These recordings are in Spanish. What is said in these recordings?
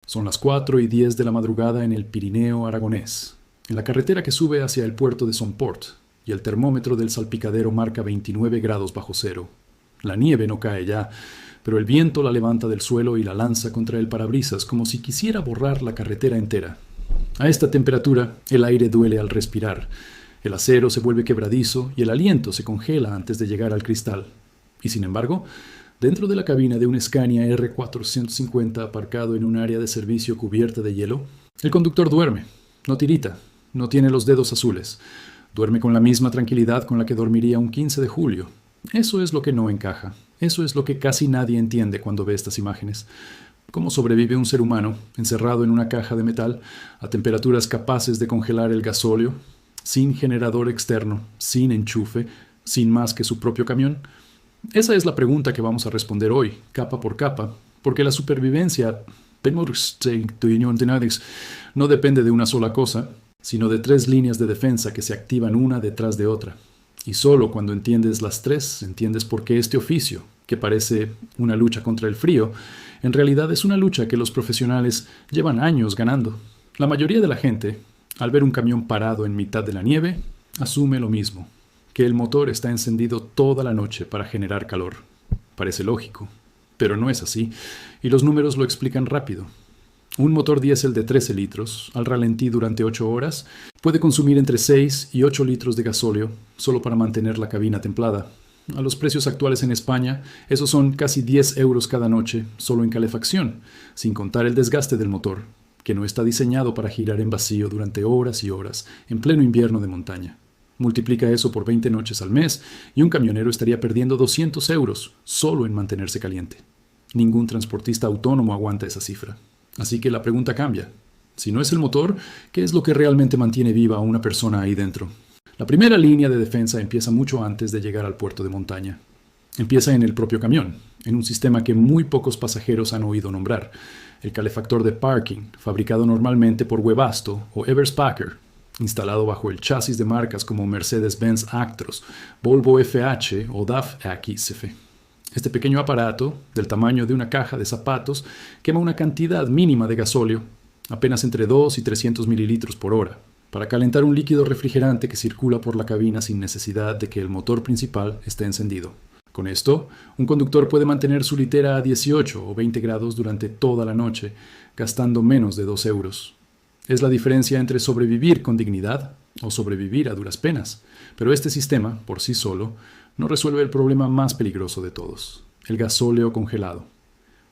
Son las 4:10 de la madrugada en el Pirineo aragonés, en la carretera que sube hacia el puerto de Somport, y el termómetro del salpicadero marca 29 grados bajo cero. La nieve no cae ya, pero el viento la levanta del suelo y la lanza contra el parabrisas como si quisiera borrar la carretera entera. A esta temperatura, el aire duele al respirar. El acero se vuelve quebradizo y el aliento se congela antes de llegar al cristal. Y sin embargo, dentro de la cabina de un Scania R450 aparcado en un área de servicio cubierta de hielo, el conductor duerme, no tirita, no tiene los dedos azules. Duerme con la misma tranquilidad con la que dormiría un 15 de julio. Eso es lo que no encaja. Eso es lo que casi nadie entiende cuando ve estas imágenes. ¿Cómo sobrevive un ser humano encerrado en una caja de metal a temperaturas capaces de congelar el gasóleo, sin generador externo, sin enchufe, sin más que su propio camión? Esa es la pregunta que vamos a responder hoy, capa por capa, porque la supervivencia no depende de una sola cosa, sino de 3 líneas de defensa que se activan una detrás de otra. Y solo cuando entiendes las 3, entiendes por qué este oficio, que parece una lucha contra el frío, en realidad es una lucha que los profesionales llevan años ganando. La mayoría de la gente, al ver un camión parado en mitad de la nieve, asume lo mismo, que el motor está encendido toda la noche para generar calor. Parece lógico, pero no es así, y los números lo explican rápido. Un motor diésel de 13 litros, al ralentí durante 8 horas, puede consumir entre 6 y 8 litros de gasóleo solo para mantener la cabina templada. A los precios actuales en España, esos son casi 10 euros cada noche, solo en calefacción, sin contar el desgaste del motor, que no está diseñado para girar en vacío durante horas y horas, en pleno invierno de montaña. Multiplica eso por 20 noches al mes y un camionero estaría perdiendo 200 euros solo en mantenerse caliente. Ningún transportista autónomo aguanta esa cifra. Así que la pregunta cambia. Si no es el motor, ¿qué es lo que realmente mantiene viva a una persona ahí dentro? La primera línea de defensa empieza mucho antes de llegar al puerto de montaña. Empieza en el propio camión, en un sistema que muy pocos pasajeros han oído nombrar, el calefactor de parking, fabricado normalmente por Webasto o Everspacher, instalado bajo el chasis de marcas como Mercedes-Benz Actros, Volvo FH o DAF XF. Este pequeño aparato, del tamaño de una caja de zapatos, quema una cantidad mínima de gasóleo, apenas entre 2 y 300 mililitros por hora, para calentar un líquido refrigerante que circula por la cabina sin necesidad de que el motor principal esté encendido. Con esto, un conductor puede mantener su litera a 18 o 20 grados durante toda la noche, gastando menos de 2 euros. Es la diferencia entre sobrevivir con dignidad o sobrevivir a duras penas, pero este sistema, por sí solo, no resuelve el problema más peligroso de todos, el gasóleo congelado.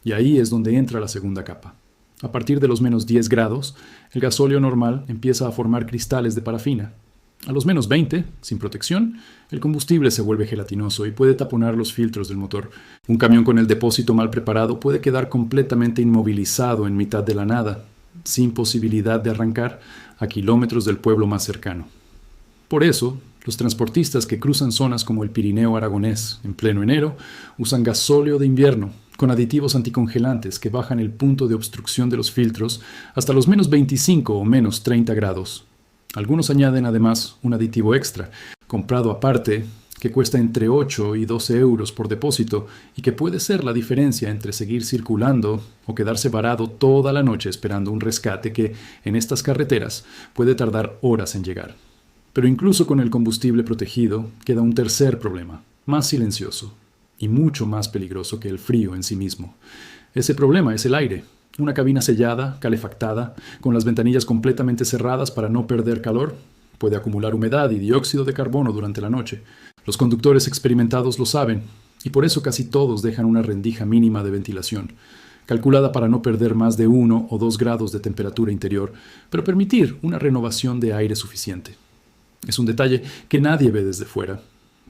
Y ahí es donde entra la segunda capa. A partir de los menos 10 grados, el gasóleo normal empieza a formar cristales de parafina. A los menos 20, sin protección, el combustible se vuelve gelatinoso y puede taponar los filtros del motor. Un camión con el depósito mal preparado puede quedar completamente inmovilizado en mitad de la nada, sin posibilidad de arrancar a kilómetros del pueblo más cercano. Por eso, los transportistas que cruzan zonas como el Pirineo aragonés en pleno enero usan gasóleo de invierno con aditivos anticongelantes que bajan el punto de obstrucción de los filtros hasta los menos 25 o menos 30 grados. Algunos añaden además un aditivo extra, comprado aparte, que cuesta entre 8 y 12 euros por depósito y que puede ser la diferencia entre seguir circulando o quedarse varado toda la noche esperando un rescate que, en estas carreteras, puede tardar horas en llegar. Pero incluso con el combustible protegido, queda un tercer problema, más silencioso y mucho más peligroso que el frío en sí mismo. Ese problema es el aire. Una cabina sellada, calefactada, con las ventanillas completamente cerradas para no perder calor, puede acumular humedad y dióxido de carbono durante la noche. Los conductores experimentados lo saben, y por eso casi todos dejan una rendija mínima de ventilación, calculada para no perder más de 1 o 2 grados de temperatura interior, pero permitir una renovación de aire suficiente. Es un detalle que nadie ve desde fuera,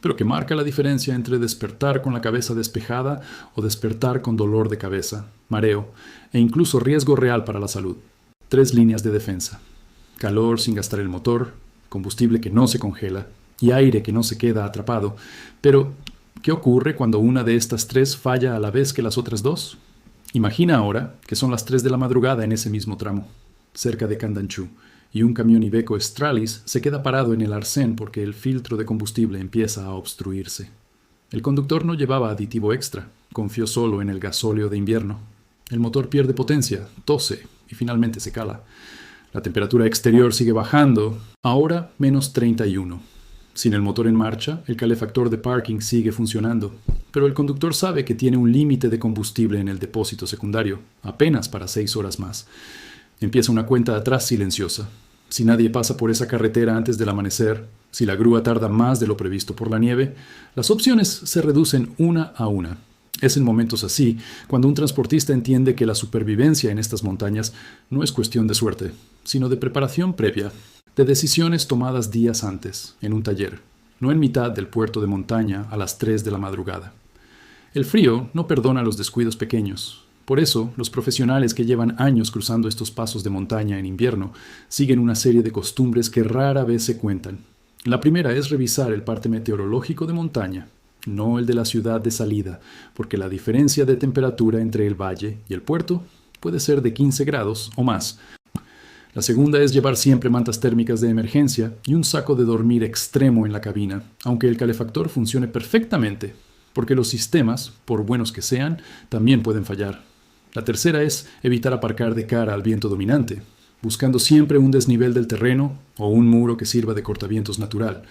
pero que marca la diferencia entre despertar con la cabeza despejada o despertar con dolor de cabeza, mareo e incluso riesgo real para la salud. 3 líneas de defensa: calor sin gastar el motor, combustible que no se congela y aire que no se queda atrapado. Pero, ¿qué ocurre cuando una de estas 3 falla a la vez que las otras 2? Imagina ahora que son las 3 de la madrugada en ese mismo tramo, cerca de Candanchú, y un camión Iveco Stralis se queda parado en el arcén porque el filtro de combustible empieza a obstruirse. El conductor no llevaba aditivo extra, confió solo en el gasóleo de invierno. El motor pierde potencia, tose, y finalmente se cala. La temperatura exterior sigue bajando, ahora menos 31. Sin el motor en marcha, el calefactor de parking sigue funcionando, pero el conductor sabe que tiene un límite de combustible en el depósito secundario, apenas para 6 horas más. Empieza una cuenta atrás silenciosa. Si nadie pasa por esa carretera antes del amanecer, si la grúa tarda más de lo previsto por la nieve, las opciones se reducen una a una. Es en momentos así cuando un transportista entiende que la supervivencia en estas montañas no es cuestión de suerte, sino de preparación previa, de decisiones tomadas días antes, en un taller, no en mitad del puerto de montaña a las 3 de la madrugada. El frío no perdona los descuidos pequeños. Por eso, los profesionales que llevan años cruzando estos pasos de montaña en invierno siguen una serie de costumbres que rara vez se cuentan. La primera es revisar el parte meteorológico de montaña, no el de la ciudad de salida, porque la diferencia de temperatura entre el valle y el puerto puede ser de 15 grados o más. La segunda es llevar siempre mantas térmicas de emergencia y un saco de dormir extremo en la cabina, aunque el calefactor funcione perfectamente, porque los sistemas, por buenos que sean, también pueden fallar. La tercera es evitar aparcar de cara al viento dominante, buscando siempre un desnivel del terreno o un muro que sirva de cortavientos natural,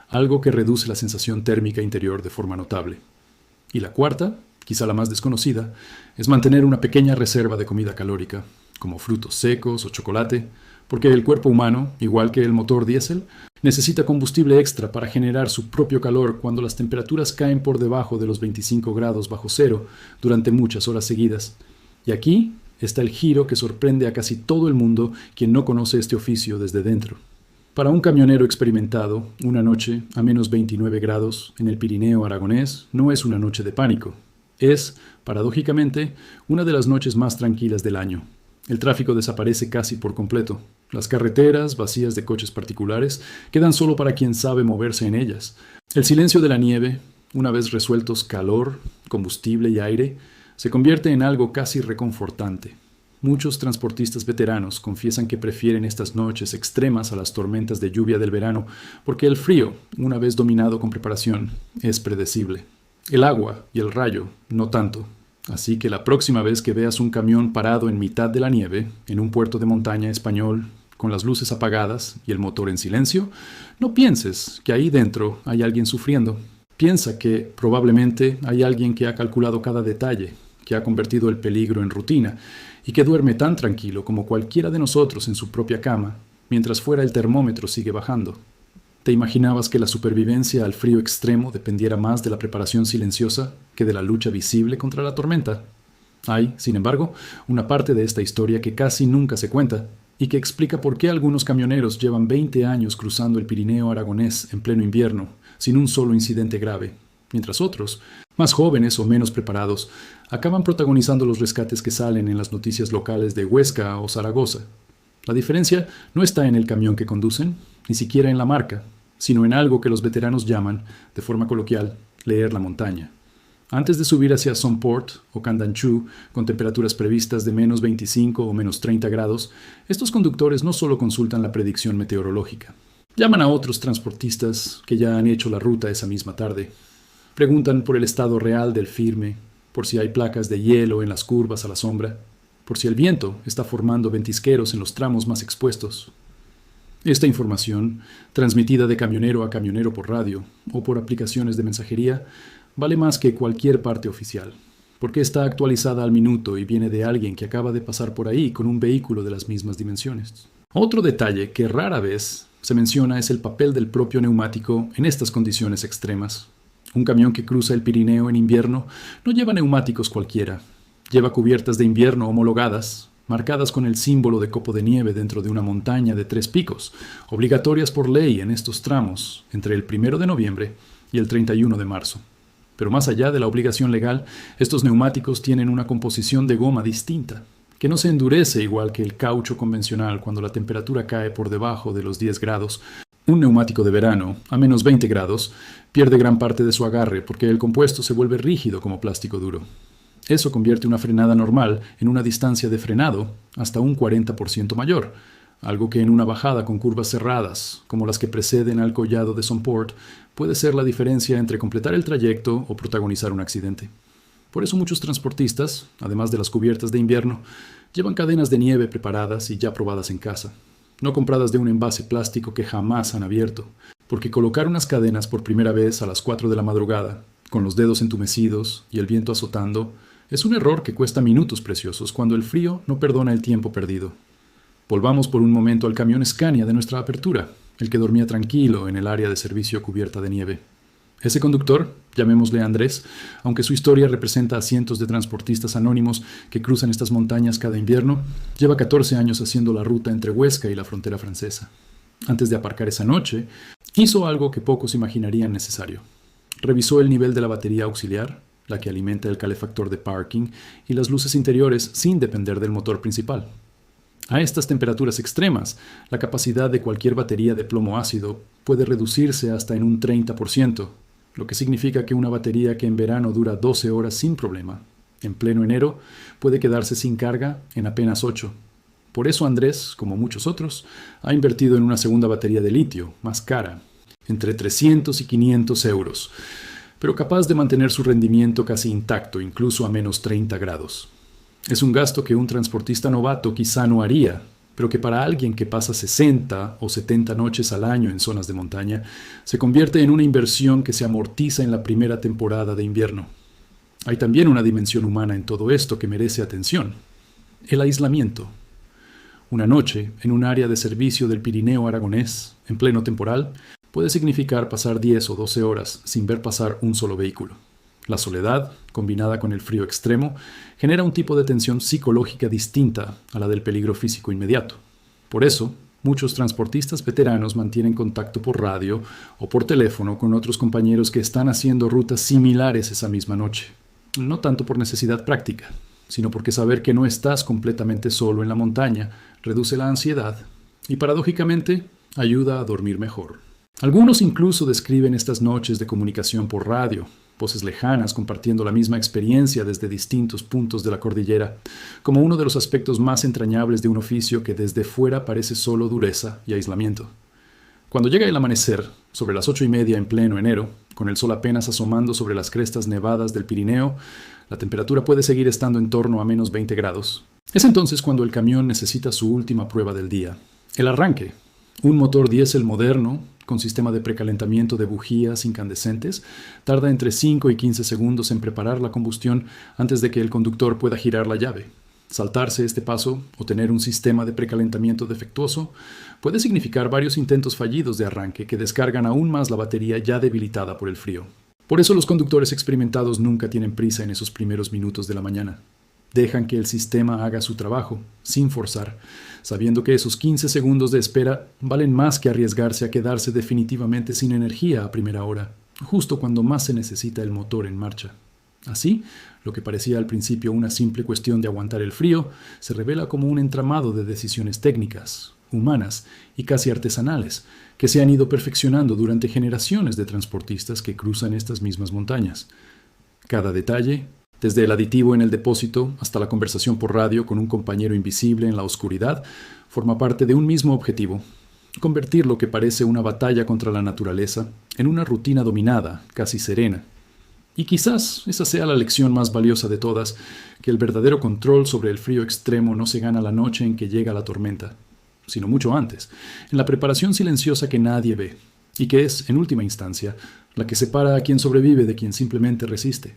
algo que reduce la sensación térmica interior de forma notable. Y la cuarta, quizá la más desconocida, es mantener una pequeña reserva de comida calórica, como frutos secos o chocolate, porque el cuerpo humano, igual que el motor diésel, necesita combustible extra para generar su propio calor cuando las temperaturas caen por debajo de los 25 grados bajo cero durante muchas horas seguidas. Y aquí está el giro que sorprende a casi todo el mundo quien no conoce este oficio desde dentro. Para un camionero experimentado, una noche a menos 29 grados en el Pirineo aragonés no es una noche de pánico. Es, paradójicamente, una de las noches más tranquilas del año. El tráfico desaparece casi por completo. Las carreteras, vacías de coches particulares, quedan solo para quien sabe moverse en ellas. El silencio de la nieve, una vez resueltos calor, combustible y aire, se convierte en algo casi reconfortante. Muchos transportistas veteranos confiesan que prefieren estas noches extremas a las tormentas de lluvia del verano, porque el frío, una vez dominado con preparación, es predecible. El agua y el rayo, no tanto. Así que la próxima vez que veas un camión parado en mitad de la nieve, en un puerto de montaña español, con las luces apagadas y el motor en silencio, no pienses que ahí dentro hay alguien sufriendo. Piensa que probablemente hay alguien que ha calculado cada detalle, que ha convertido el peligro en rutina y que duerme tan tranquilo como cualquiera de nosotros en su propia cama, mientras fuera el termómetro sigue bajando. ¿Te imaginabas que la supervivencia al frío extremo dependiera más de la preparación silenciosa que de la lucha visible contra la tormenta? Hay, sin embargo, una parte de esta historia que casi nunca se cuenta y que explica por qué algunos camioneros llevan 20 años cruzando el Pirineo aragonés en pleno invierno, sin un solo incidente grave, mientras otros, más jóvenes o menos preparados, acaban protagonizando los rescates que salen en las noticias locales de Huesca o Zaragoza. La diferencia no está en el camión que conducen, ni siquiera en la marca, sino en algo que los veteranos llaman, de forma coloquial, leer la montaña. Antes de subir hacia Somport o Candanchú, con temperaturas previstas de menos 25 o menos 30 grados, estos conductores no solo consultan la predicción meteorológica. Llaman a otros transportistas que ya han hecho la ruta esa misma tarde. Preguntan por el estado real del firme, por si hay placas de hielo en las curvas a la sombra, por si el viento está formando ventisqueros en los tramos más expuestos. Esta información, transmitida de camionero a camionero por radio o por aplicaciones de mensajería, vale más que cualquier parte oficial, porque está actualizada al minuto y viene de alguien que acaba de pasar por ahí con un vehículo de las mismas dimensiones. Otro detalle que rara vez se menciona es el papel del propio neumático en estas condiciones extremas. Un camión que cruza el Pirineo en invierno no lleva neumáticos cualquiera. Lleva cubiertas de invierno homologadas, marcadas con el símbolo de copo de nieve dentro de una montaña de 3 picos, obligatorias por ley en estos tramos entre el 1 de noviembre y el 31 de marzo. Pero más allá de la obligación legal, estos neumáticos tienen una composición de goma distinta, que no se endurece igual que el caucho convencional cuando la temperatura cae por debajo de los 10 grados. Un neumático de verano, a menos 20 grados, pierde gran parte de su agarre porque el compuesto se vuelve rígido como plástico duro. Eso convierte una frenada normal en una distancia de frenado hasta un 40% mayor, algo que en una bajada con curvas cerradas, como las que preceden al collado de Somport, puede ser la diferencia entre completar el trayecto o protagonizar un accidente. Por eso muchos transportistas, además de las cubiertas de invierno, llevan cadenas de nieve preparadas y ya probadas en casa, no compradas de un envase plástico que jamás han abierto, porque colocar unas cadenas por primera vez a las 4 de la madrugada, con los dedos entumecidos y el viento azotando, es un error que cuesta minutos preciosos cuando el frío no perdona el tiempo perdido. Volvamos por un momento al camión Scania de nuestra apertura, el que dormía tranquilo en el área de servicio cubierta de nieve. Ese conductor, llamémosle Andrés, aunque su historia representa a cientos de transportistas anónimos que cruzan estas montañas cada invierno, lleva 14 años haciendo la ruta entre Huesca y la frontera francesa. Antes de aparcar esa noche, hizo algo que pocos imaginarían necesario. Revisó el nivel de la batería auxiliar, la que alimenta el calefactor de parking, y las luces interiores sin depender del motor principal. A estas temperaturas extremas, la capacidad de cualquier batería de plomo ácido puede reducirse hasta en un 30%, lo que significa que una batería que en verano dura 12 horas sin problema, en pleno enero, puede quedarse sin carga en apenas 8. Por eso Andrés, como muchos otros, ha invertido en una segunda batería de litio, más cara, entre 300 y 500 euros, pero capaz de mantener su rendimiento casi intacto, incluso a menos 30 grados. Es un gasto que un transportista novato quizá no haría, pero que para alguien que pasa 60 o 70 noches al año en zonas de montaña, se convierte en una inversión que se amortiza en la primera temporada de invierno. Hay también una dimensión humana en todo esto que merece atención: el aislamiento. Una noche en un área de servicio del Pirineo aragonés, en pleno temporal, puede significar pasar 10 o 12 horas sin ver pasar un solo vehículo. La soledad, combinada con el frío extremo, genera un tipo de tensión psicológica distinta a la del peligro físico inmediato. Por eso, muchos transportistas veteranos mantienen contacto por radio o por teléfono con otros compañeros que están haciendo rutas similares esa misma noche. No tanto por necesidad práctica, sino porque saber que no estás completamente solo en la montaña reduce la ansiedad y, paradójicamente, ayuda a dormir mejor. Algunos incluso describen estas noches de comunicación por radio, voces lejanas compartiendo la misma experiencia desde distintos puntos de la cordillera, como uno de los aspectos más entrañables de un oficio que desde fuera parece solo dureza y aislamiento. Cuando llega el amanecer, sobre las 8:30 en pleno enero, con el sol apenas asomando sobre las crestas nevadas del Pirineo, la temperatura puede seguir estando en torno a menos 20 grados. Es entonces cuando el camión necesita su última prueba del día: el arranque. Un motor diésel moderno, con sistema de precalentamiento de bujías incandescentes, tarda entre 5 y 15 segundos en preparar la combustión antes de que el conductor pueda girar la llave. Saltarse este paso o tener un sistema de precalentamiento defectuoso puede significar varios intentos fallidos de arranque que descargan aún más la batería ya debilitada por el frío. Por eso los conductores experimentados nunca tienen prisa en esos primeros minutos de la mañana. Dejan que el sistema haga su trabajo, sin forzar, sabiendo que esos 15 segundos de espera valen más que arriesgarse a quedarse definitivamente sin energía a primera hora, justo cuando más se necesita el motor en marcha. Así, lo que parecía al principio una simple cuestión de aguantar el frío, se revela como un entramado de decisiones técnicas, humanas y casi artesanales, que se han ido perfeccionando durante generaciones de transportistas que cruzan estas mismas montañas. Cada detalle, desde el aditivo en el depósito hasta la conversación por radio con un compañero invisible en la oscuridad, forma parte de un mismo objetivo: convertir lo que parece una batalla contra la naturaleza en una rutina dominada, casi serena. Y quizás esa sea la lección más valiosa de todas, que el verdadero control sobre el frío extremo no se gana la noche en que llega la tormenta, sino mucho antes, en la preparación silenciosa que nadie ve, y que es, en última instancia, la que separa a quien sobrevive de quien simplemente resiste.